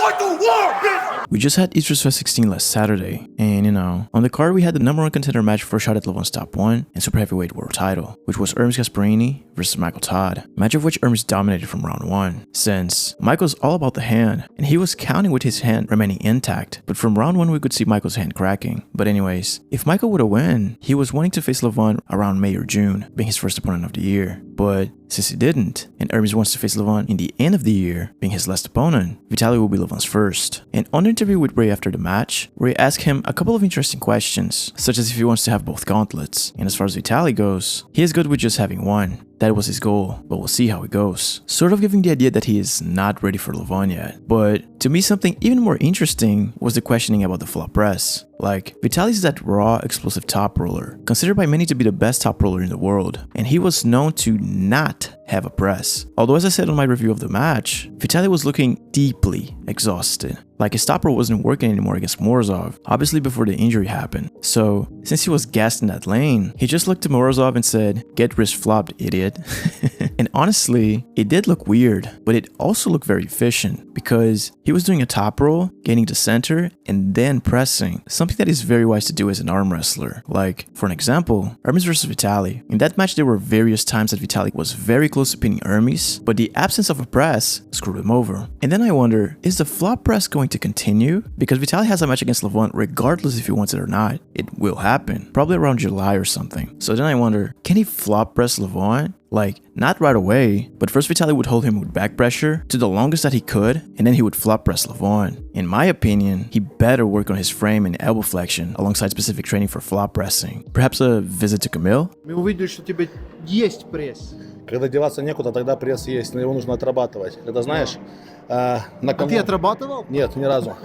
going to war, bitch! We just had Easter's Fest 16 last Saturday, and on the card we had the #1 contender match for a shot at Levan's top 1 and super heavyweight world title, which was Ermes Gasparini versus Michael Todd, match of which Ermes dominated from round 1, since Michael's all about the hand, and he was counting with his hand remaining intact, but from round 1 we could see Michael's hand cracking. But anyways, if Michael would have won, he was wanting to face Levan around May or June, being his first opponent of the year, but since he didn't, and Ermes wants to face Levan in the end of the year, being his last opponent, Vitaly will be Levan's first. And on the interview with Ray after the match, Ray asked him a couple of interesting questions, such as if he wants to have both gauntlets, and as far as Vitaly goes, he is good with just having one. That was his goal, but we'll see how it goes. Sort of giving the idea that he is not ready for Levan yet. But to me, something even more interesting was the questioning about the flop press. Like, Vitaly is that raw, explosive top roller, considered by many to be the best top roller in the world, and he was known to not have a press. Although, as I said on my review of the match, Vitaly was looking deeply exhausted. Like, his top roll wasn't working anymore against Morozov, obviously before the injury happened. So, since he was gassed in that lane, he just looked to Morozov and said, "Get wrist flopped, idiot." And honestly, it did look weird, but it also looked very efficient, because he was doing a top roll, gaining to center, and then pressing, something that is very wise to do as an arm wrestler. Like, for an example, Ermes versus Vitaly. In that match, there were various times that Vitaly was very close to pinning Ermes, but the absence of a press screwed him over. And then I wonder, is the flop press going to continue? Because Vitaly has a match against Levan regardless if he wants it or not. It will happen, probably around July or something. So then I wonder, can he flop press Levan? Like, not right away, but first Vitaly would hold him with back pressure to the longest that he could, and then he would flop press Levan. In my opinion, he better work on his frame and elbow flexion alongside specific training for flop pressing. Perhaps a visit to Camille? Мы увидели, что у тебя есть пресс. Когда деваться некуда, тогда пресс есть, но его нужно отрабатывать. Это знаешь, А ты отрабатывал? Нет, ни разу.